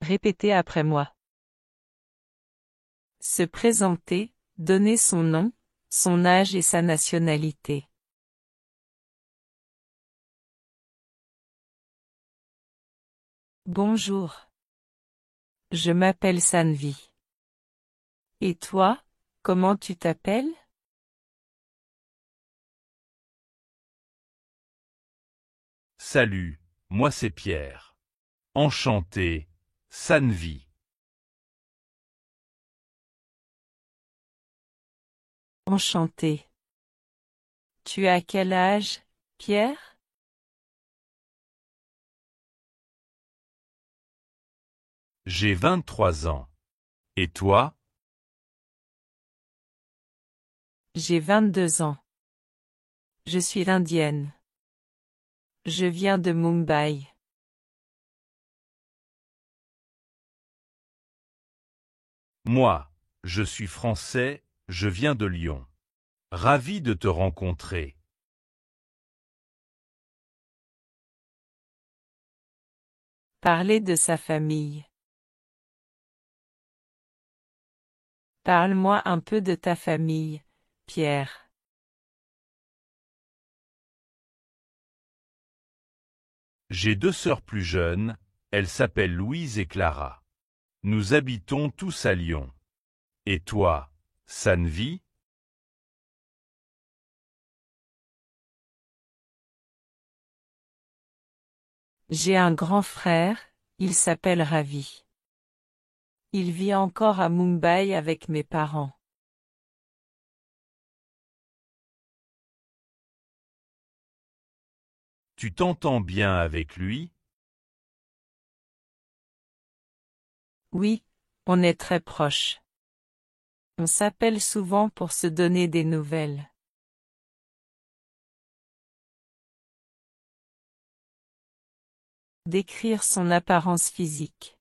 Répétez après moi. Se présenter, donner son nom, son âge et sa nationalité. Bonjour. Je m'appelle Sanvi. Et toi, comment tu t'appelles? Salut, moi c'est Pierre. Enchanté, Sanvi. Enchanté. Tu as quel âge, Pierre? J'ai 23 ans. Et toi? J'ai 22 ans. Je suis indienne. Je viens de Mumbai. Moi, je suis français, je viens de Lyon. Ravi de te rencontrer. Parler de sa famille. Parle-moi un peu de ta famille, Pierre. J'ai 2 sœurs plus jeunes, elles s'appellent Louise et Clara. Nous habitons tous à Lyon. Et toi, Sanvi? J'ai un grand frère, il s'appelle Ravi. Il vit encore à Mumbai avec mes parents. Tu t'entends bien avec lui? Oui, on est très proches. On s'appelle souvent pour se donner des nouvelles. Décrire son apparence physique.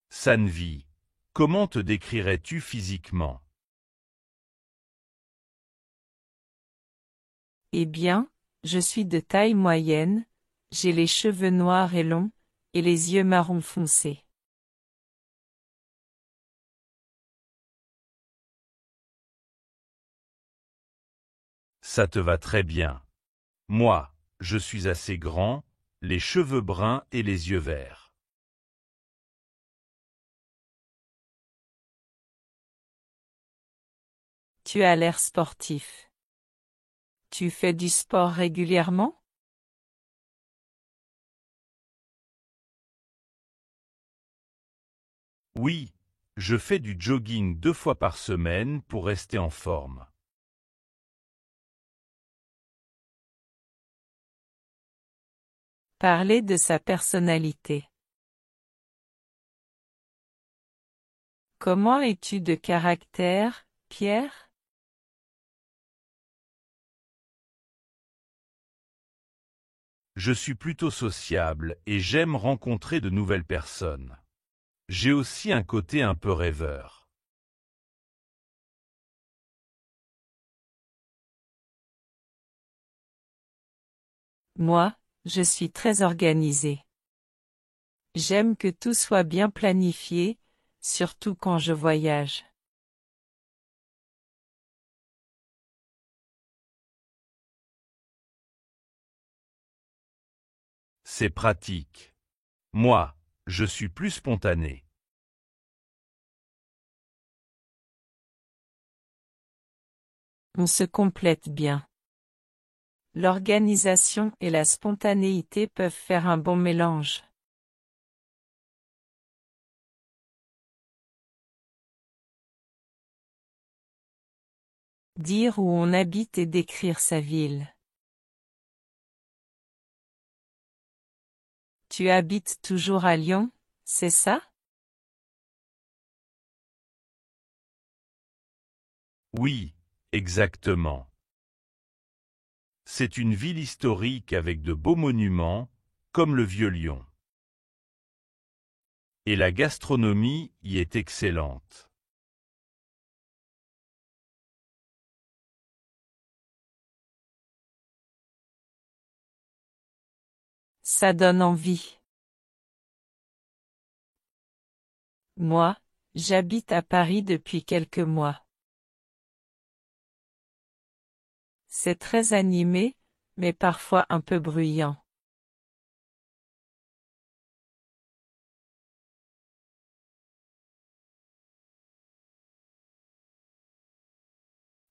Sanvi, comment te décrirais-tu physiquement? Eh bien, je suis de taille moyenne, j'ai les cheveux noirs et longs, et les yeux marron foncé. Ça te va très bien. Moi, je suis assez grand, les cheveux bruns et les yeux verts. Tu as l'air sportif. Tu fais du sport régulièrement? Oui, je fais du jogging 2 fois par semaine pour rester en forme. Parler de sa personnalité. Comment es-tu de caractère, Pierre? Je suis plutôt sociable et j'aime rencontrer de nouvelles personnes. J'ai aussi un côté un peu rêveur. Moi, je suis très organisée. J'aime que tout soit bien planifié, surtout quand je voyage. C'est pratique. Moi, je suis plus spontané. On se complète bien. L'organisation et la spontanéité peuvent faire un bon mélange. Dire où on habite et décrire sa ville. Tu habites toujours à Lyon, c'est ça? Oui, exactement. C'est une ville historique avec de beaux monuments, comme le Vieux Lyon. Et la gastronomie y est excellente. Ça donne envie. Moi, j'habite à Paris depuis quelques mois. C'est très animé, mais parfois un peu bruyant.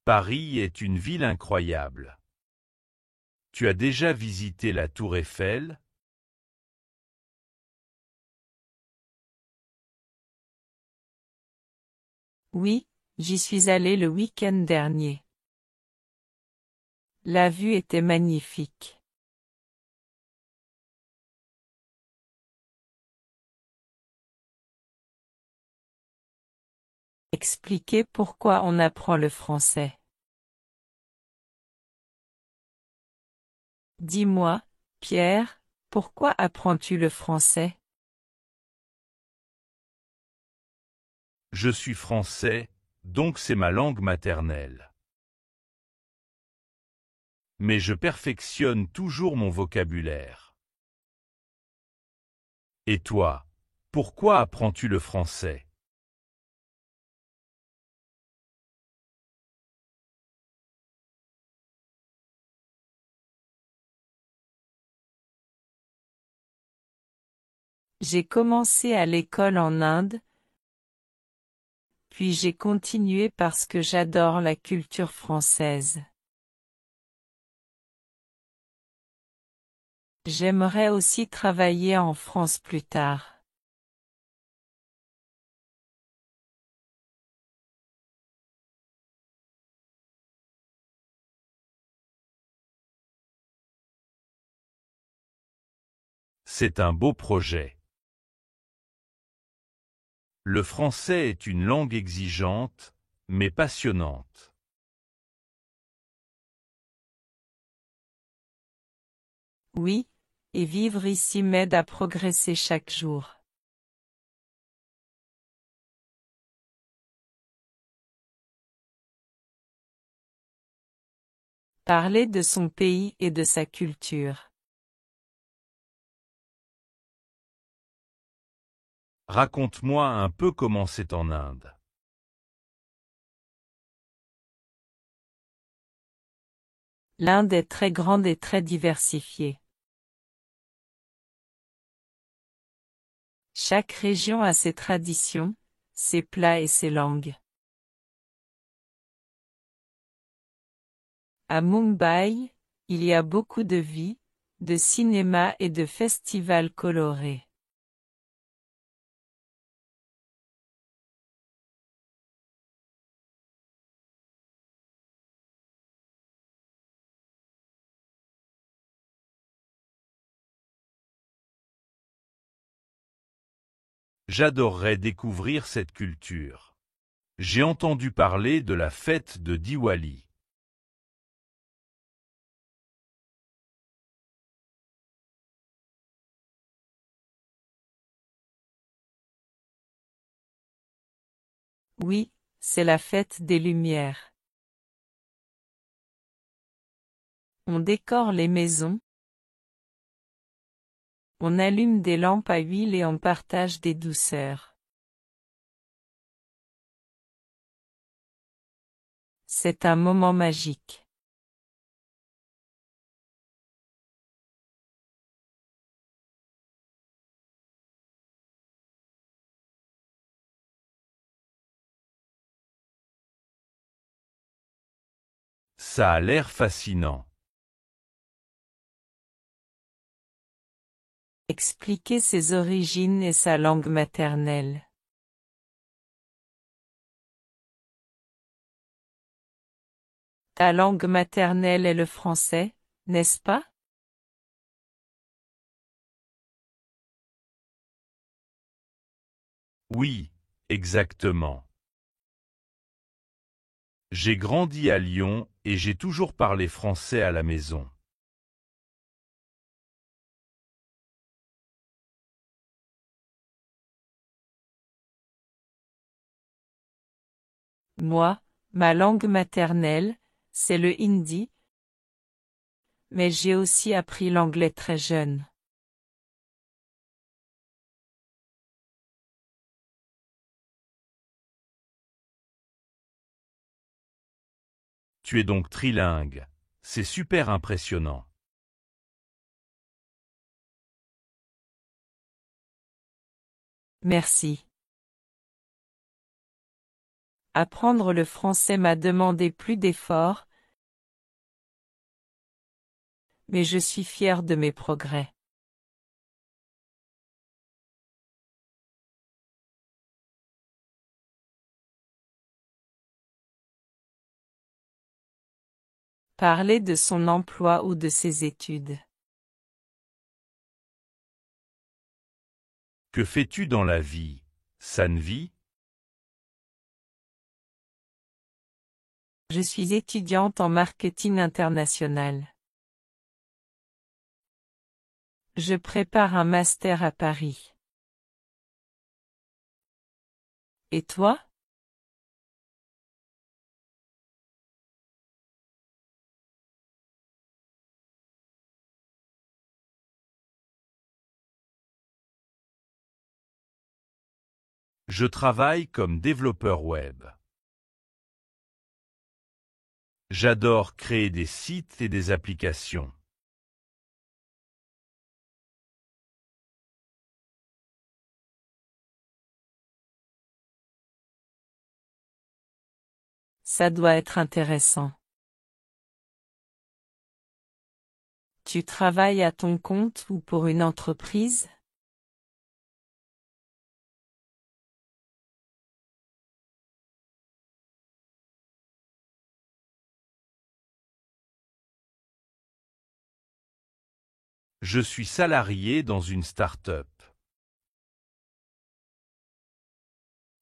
Paris est une ville incroyable. Tu as déjà visité la Tour Eiffel? Oui, j'y suis allé le week-end dernier. La vue était magnifique. Expliquez pourquoi on apprend le français. Dis-moi, Pierre, pourquoi apprends-tu le français? Je suis français, donc c'est ma langue maternelle. Mais je perfectionne toujours mon vocabulaire. Et toi, pourquoi apprends-tu le français? J'ai commencé à l'école en Inde, puis j'ai continué parce que j'adore la culture française. J'aimerais aussi travailler en France plus tard. C'est un beau projet. Le français est une langue exigeante, mais passionnante. Oui, et vivre ici m'aide à progresser chaque jour. Parler de son pays et de sa culture. Raconte-moi un peu comment c'est en Inde. L'Inde est très grande et très diversifiée. Chaque région a ses traditions, ses plats et ses langues. À Mumbai, il y a beaucoup de vie, de cinéma et de festivals colorés. J'adorerais découvrir cette culture. J'ai entendu parler de la fête de Diwali. Oui, c'est la fête des Lumières. On décore les maisons. On allume des lampes à huile et on partage des douceurs. C'est un moment magique. Ça a l'air fascinant. Expliquer ses origines et sa langue maternelle. Ta langue maternelle est le français, n'est-ce pas? Oui, exactement. J'ai grandi à Lyon et j'ai toujours parlé français à la maison. Moi, ma langue maternelle, c'est le hindi, mais j'ai aussi appris l'anglais très jeune. Tu es donc trilingue. C'est super impressionnant. Merci. Apprendre le français m'a demandé plus d'efforts, mais je suis fière de mes progrès. Parler de son emploi ou de ses études. Que fais-tu dans la vie, Sanvi? Je suis étudiante en marketing international. Je prépare un master à Paris. Et toi? Je travaille comme développeur web. J'adore créer des sites et des applications. Ça doit être intéressant. Tu travailles à ton compte ou pour une entreprise? Je suis salarié dans une start-up.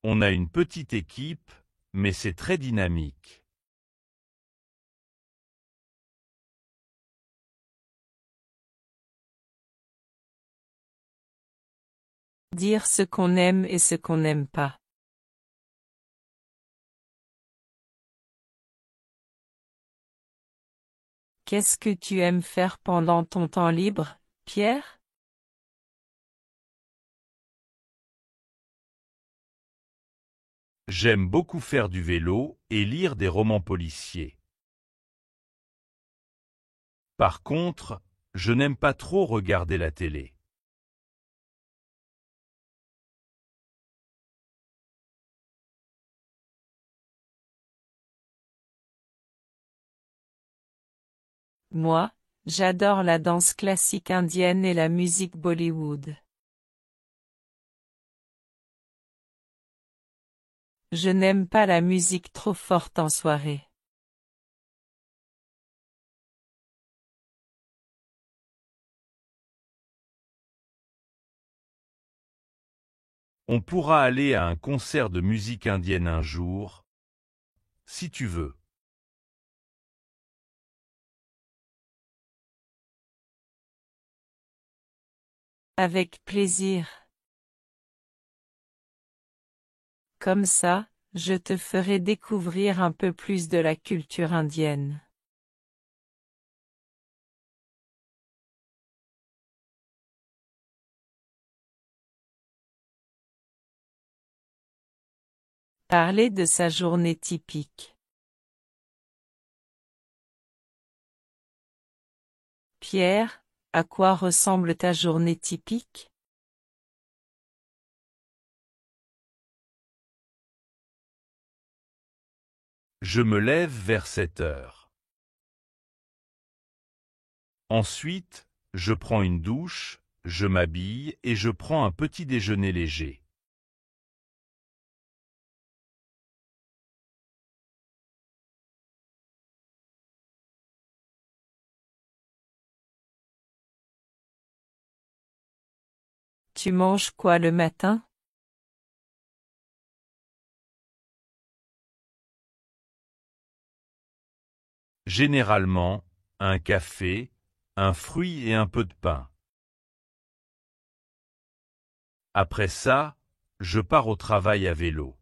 On a une petite équipe, mais c'est très dynamique. Dire ce qu'on aime et ce qu'on n'aime pas. Qu'est-ce que tu aimes faire pendant ton temps libre, Pierre? J'aime beaucoup faire du vélo et lire des romans policiers. Par contre, je n'aime pas trop regarder la télé. Moi, j'adore la danse classique indienne et la musique Bollywood. Je n'aime pas la musique trop forte en soirée. On pourra aller à un concert de musique indienne un jour, si tu veux. Avec plaisir. Comme ça, je te ferai découvrir un peu plus de la culture indienne. Parler de sa journée typique. Pierre, à quoi ressemble ta journée typique? Je me lève vers 7 heures. Ensuite, je prends une douche, je m'habille et je prends un petit déjeuner léger. Tu manges quoi le matin? Généralement, un café, un fruit et un peu de pain. Après ça, je pars au travail à vélo.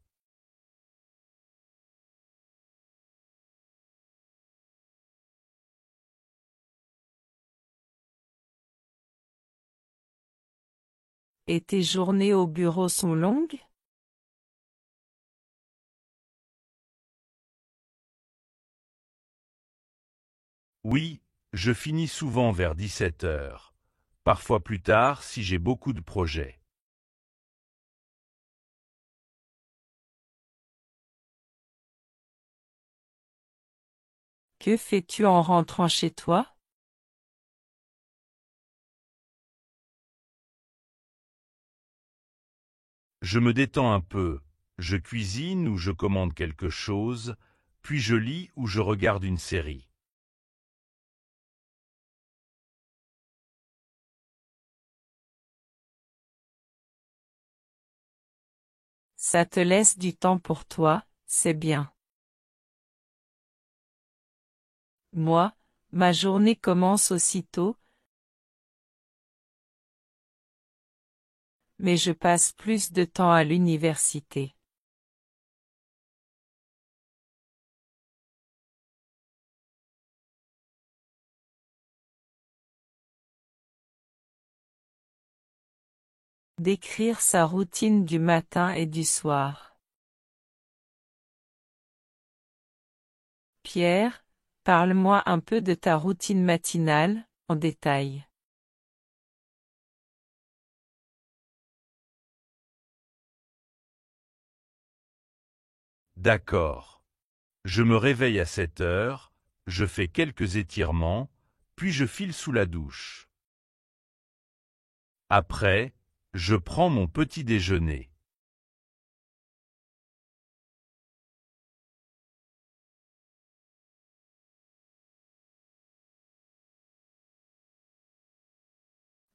Et tes journées au bureau sont longues? Oui, je finis souvent vers 17 heures. Parfois plus tard si j'ai beaucoup de projets. Que fais-tu en rentrant chez toi? Je me détends un peu, je cuisine ou je commande quelque chose, puis je lis ou je regarde une série. Ça te laisse du temps pour toi, c'est bien. Moi, ma journée commence aussitôt, mais je passe plus de temps à l'université. Décrire sa routine du matin et du soir. Pierre, parle-moi un peu de ta routine matinale, en détail. D'accord. Je me réveille à 7 heures, je fais quelques étirements, puis je file sous la douche. Après, je prends mon petit déjeuner.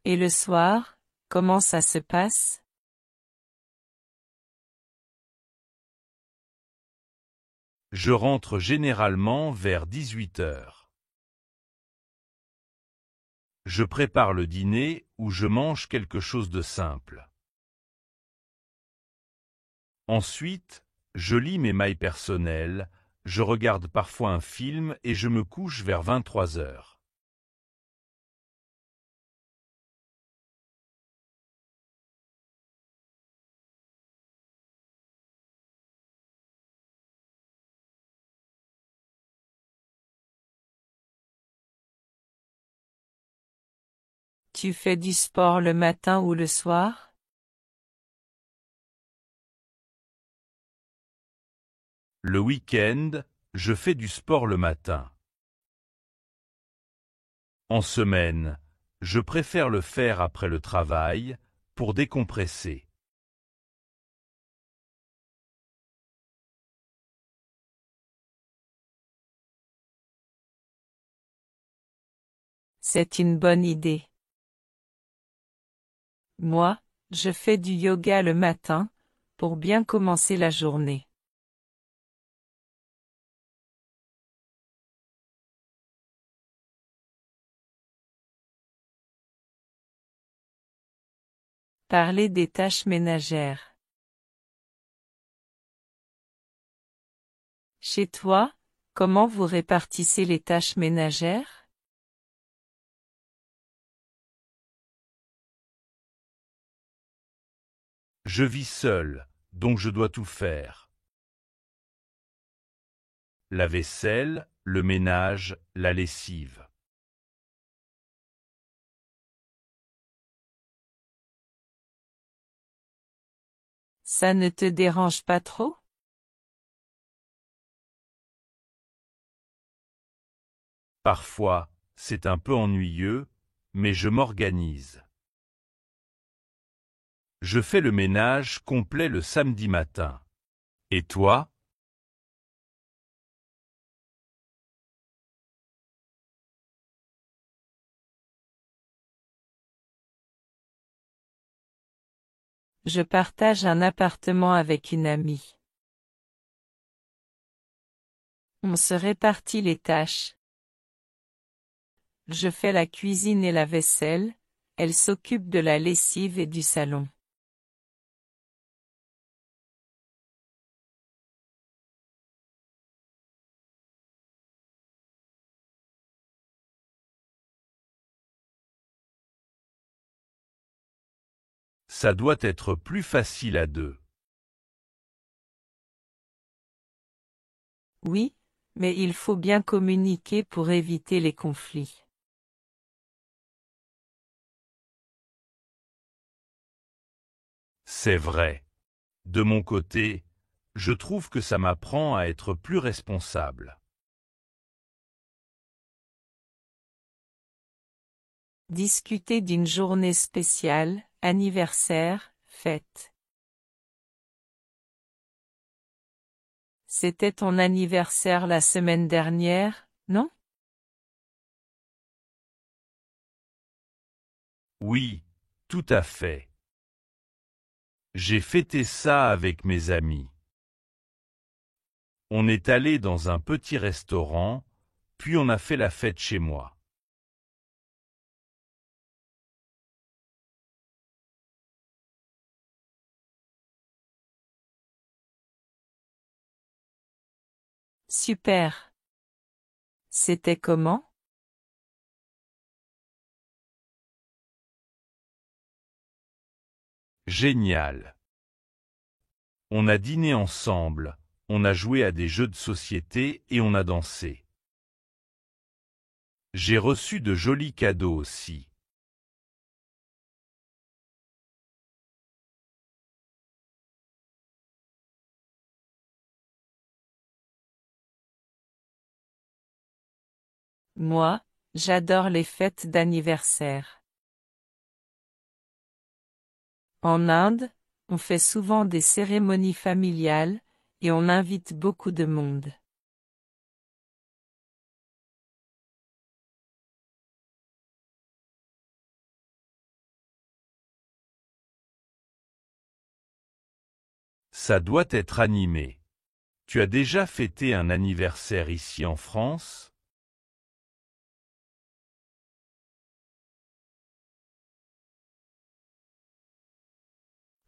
Et le soir, comment ça se passe? Je rentre généralement vers 18 heures. Je prépare le dîner ou je mange quelque chose de simple. Ensuite, je lis mes mails personnels, je regarde parfois un film et je me couche vers 23 heures. Tu fais du sport le matin ou le soir? Le week-end, je fais du sport le matin. En semaine, je préfère le faire après le travail, pour décompresser. C'est une bonne idée. Moi, je fais du yoga le matin, pour bien commencer la journée. Parler des tâches ménagères. Chez toi, comment vous répartissez les tâches ménagères? Je vis seul, donc je dois tout faire. La vaisselle, le ménage, la lessive. Ça ne te dérange pas trop? Parfois, c'est un peu ennuyeux, mais je m'organise. Je fais le ménage complet le samedi matin. Et toi? Je partage un appartement avec une amie. On se répartit les tâches. Je fais la cuisine et la vaisselle, elle s'occupe de la lessive et du salon. Ça doit être plus facile à deux. Oui, mais il faut bien communiquer pour éviter les conflits. C'est vrai. De mon côté, je trouve que ça m'apprend à être plus responsable. Discuter d'une journée spéciale, anniversaire, fête. C'était ton anniversaire la semaine dernière, non? Oui, tout à fait. J'ai fêté ça avec mes amis. On est allé dans un petit restaurant, puis on a fait la fête chez moi. Super. C'était comment? Génial. On a dîné ensemble, on a joué à des jeux de société et on a dansé. J'ai reçu de jolis cadeaux aussi. Moi, j'adore les fêtes d'anniversaire. En Inde, on fait souvent des cérémonies familiales, et on invite beaucoup de monde. Ça doit être animé. Tu as déjà fêté un anniversaire ici en France?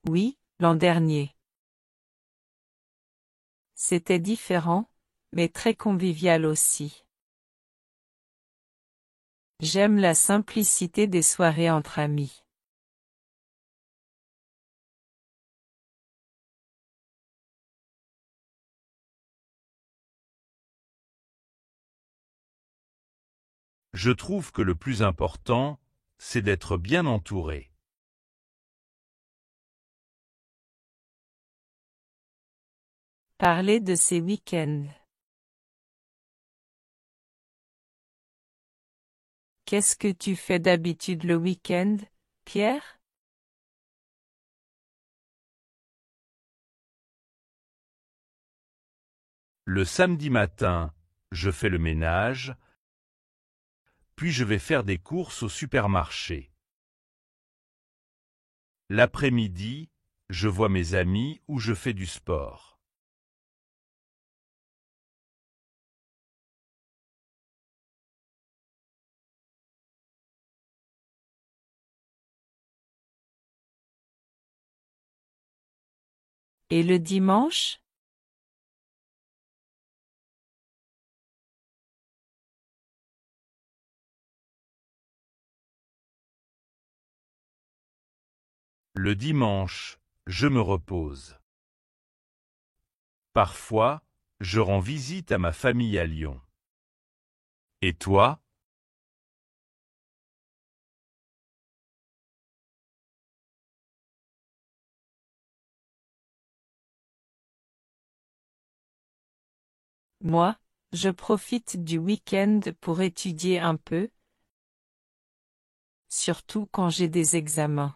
Oui, l'an dernier. C'était différent, mais très convivial aussi. J'aime la simplicité des soirées entre amis. Je trouve que le plus important, c'est d'être bien entouré. Parler de ces week-ends. Qu'est-ce que tu fais d'habitude le week-end, Pierre? Le samedi matin, je fais le ménage, puis je vais faire des courses au supermarché. L'après-midi, je vois mes amis ou je fais du sport. Et le dimanche? Le dimanche, je me repose. Parfois, je rends visite à ma famille à Lyon. Et toi? Moi, je profite du week-end pour étudier un peu, surtout quand j'ai des examens.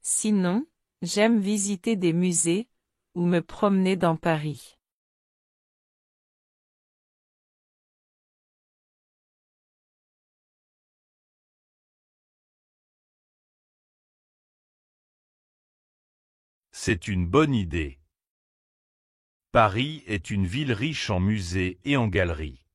Sinon, j'aime visiter des musées, ou me promener dans Paris. C'est une bonne idée. Paris est une ville riche en musées et en galeries.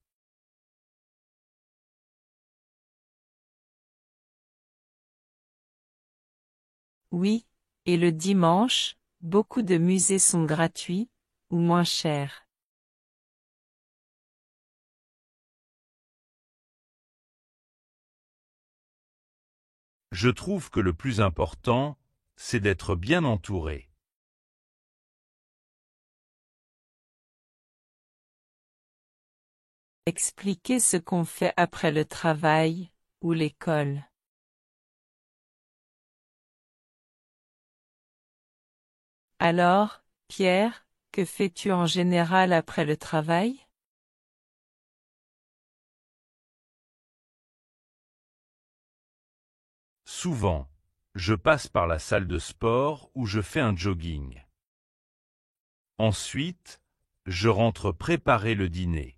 Oui, et le dimanche, beaucoup de musées sont gratuits, ou moins chers. Je trouve que le plus important, c'est d'être bien entouré. Expliquer ce qu'on fait après le travail ou l'école. Alors, Pierre, que fais-tu en général après le travail? Souvent, je passe par la salle de sport où je fais un jogging. Ensuite, je rentre préparer le dîner.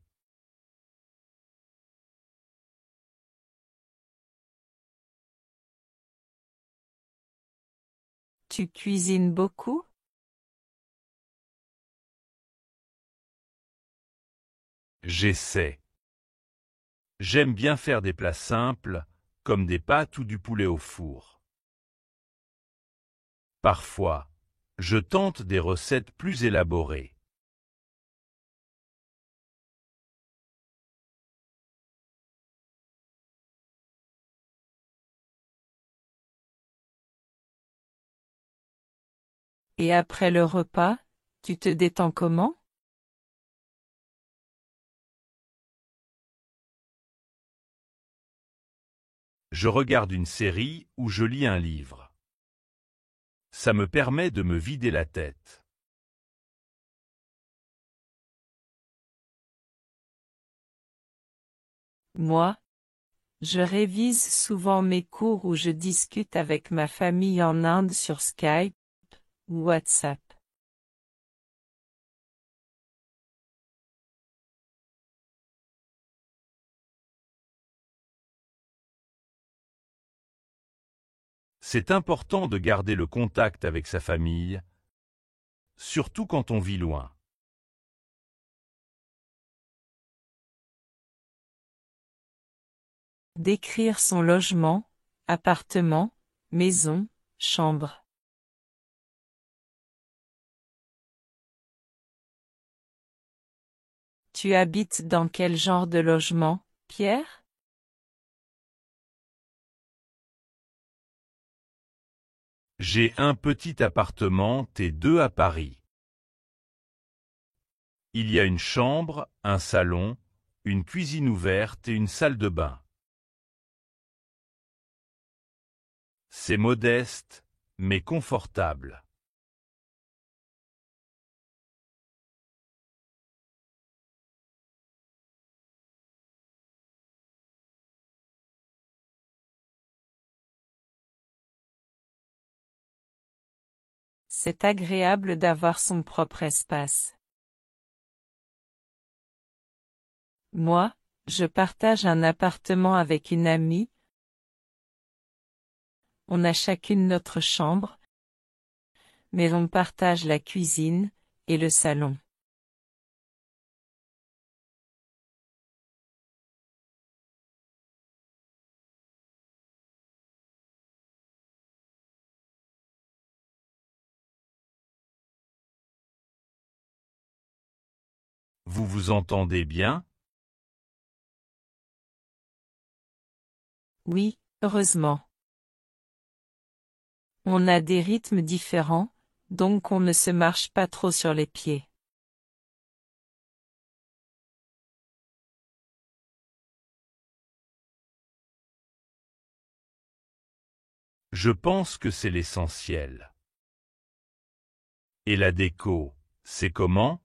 Tu cuisines beaucoup? J'essaie. J'aime bien faire des plats simples, comme des pâtes ou du poulet au four. Parfois, je tente des recettes plus élaborées. Et après le repas, tu te détends comment? Je regarde une série ou je lis un livre. Ça me permet de me vider la tête. Moi, je révise souvent mes cours ou je discute avec ma famille en Inde sur Skype ou WhatsApp. C'est important de garder le contact avec sa famille, surtout quand on vit loin. Décrire son logement, appartement, maison, chambre. Tu habites dans quel genre de logement, Pierre? J'ai un petit appartement et 2 à Paris. Il y a une chambre, un salon, une cuisine ouverte et une salle de bain. C'est modeste, mais confortable. C'est agréable d'avoir son propre espace. Moi, je partage un appartement avec une amie. On a chacune notre chambre, mais on partage la cuisine et le salon. Vous vous entendez bien? Oui, heureusement. On a des rythmes différents, donc on ne se marche pas trop sur les pieds. Je pense que c'est l'essentiel. Et la déco, c'est comment?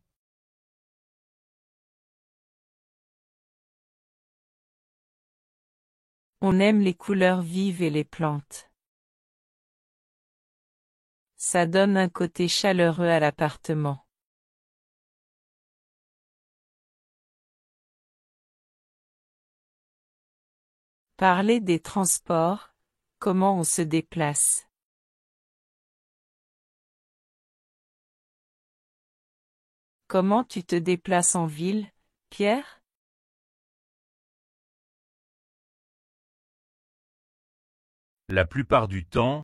On aime les couleurs vives et les plantes. Ça donne un côté chaleureux à l'appartement. Parler des transports, comment on se déplace. Comment tu te déplaces en ville, Pierre? La plupart du temps,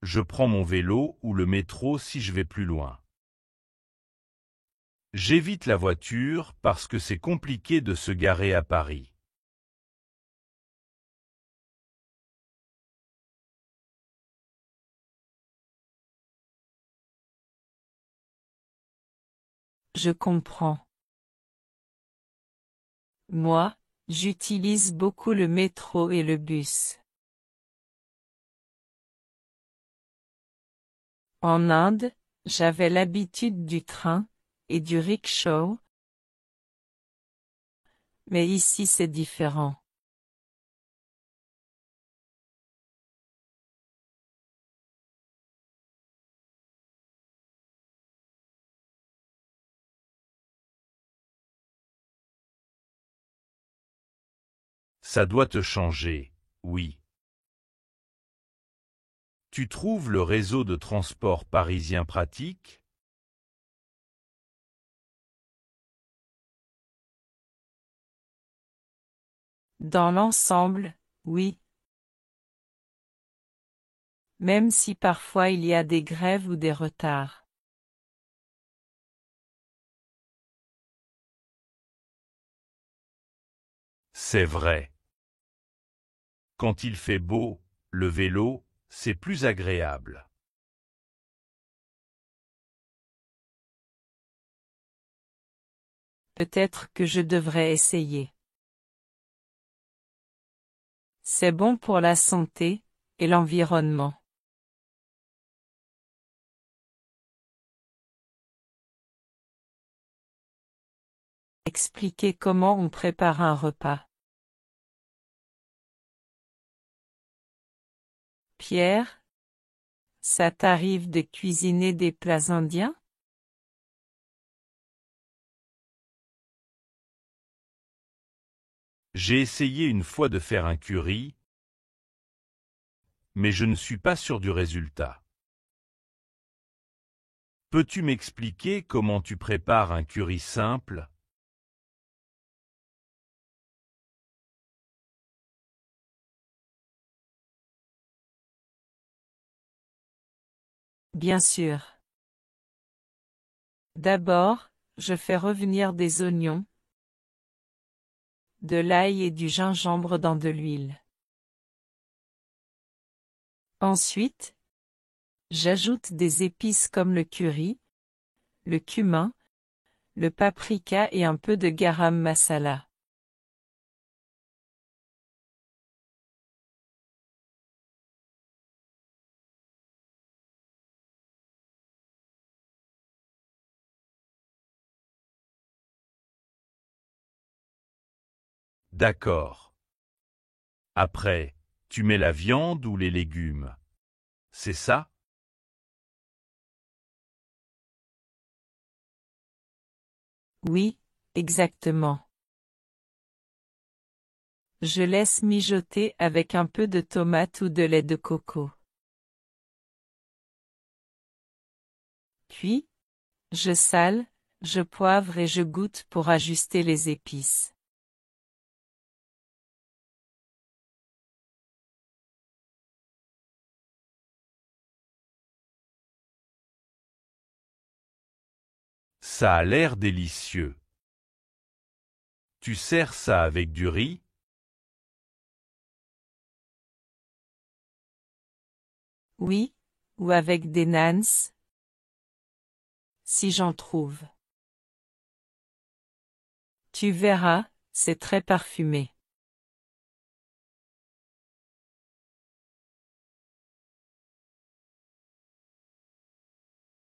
je prends mon vélo ou le métro si je vais plus loin. J'évite la voiture parce que c'est compliqué de se garer à Paris. Je comprends. Moi, j'utilise beaucoup le métro et le bus. En Inde, j'avais l'habitude du train et du rickshaw, mais ici c'est différent. Ça doit te changer, oui. Tu trouves le réseau de transport parisien pratique? Dans l'ensemble, oui. Même si parfois il y a des grèves ou des retards. C'est vrai. Quand il fait beau, le vélo, c'est plus agréable. Peut-être que je devrais essayer. C'est bon pour la santé et l'environnement. Expliquer comment on prépare un repas. Pierre, ça t'arrive de cuisiner des plats indiens? J'ai essayé une fois de faire un curry, mais je ne suis pas sûr du résultat. Peux-tu m'expliquer comment tu prépares un curry simple? Bien sûr. D'abord, je fais revenir des oignons, de l'ail et du gingembre dans de l'huile. Ensuite, j'ajoute des épices comme le curry, le cumin, le paprika et un peu de garam masala. D'accord. Après, tu mets la viande ou les légumes. C'est ça? Oui, exactement. Je laisse mijoter avec un peu de tomate ou de lait de coco. Puis, je sale, je poivre et je goûte pour ajuster les épices. Ça a l'air délicieux. Tu sers ça avec du riz? Oui, ou avec des nans, si j'en trouve. Tu verras, c'est très parfumé.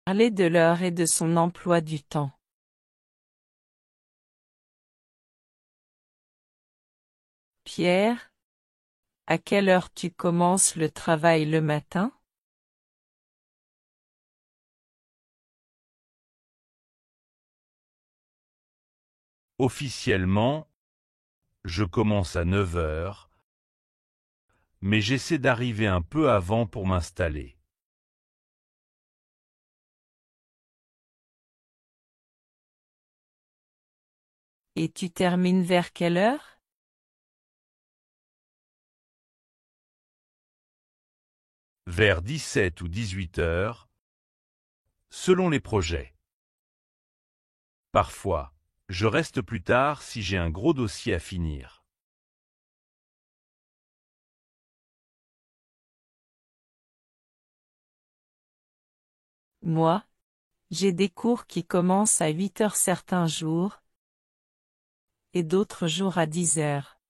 Parler de l'heure et de son emploi du temps. Pierre, à quelle heure tu commences le travail le matin? Officiellement, je commence à 9 heures, mais j'essaie d'arriver un peu avant pour m'installer. Et tu termines vers quelle heure? Vers 17 ou 18 heures, selon les projets. Parfois, je reste plus tard si j'ai un gros dossier à finir. Moi, j'ai des cours qui commencent à 8 heures certains jours, et d'autres jours à 10 heures.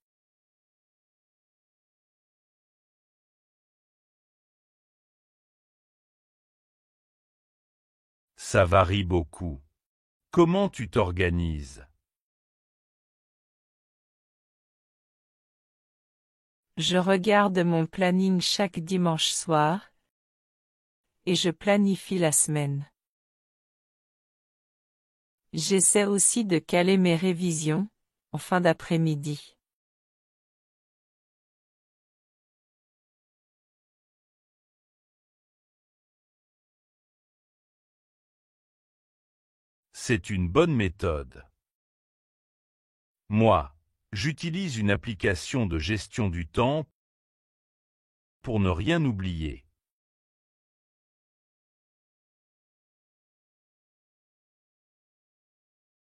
Ça varie beaucoup. Comment tu t'organises? Je regarde mon planning chaque dimanche soir et je planifie la semaine. J'essaie aussi de caler mes révisions en fin d'après-midi. C'est une bonne méthode. Moi, j'utilise une application de gestion du temps pour ne rien oublier.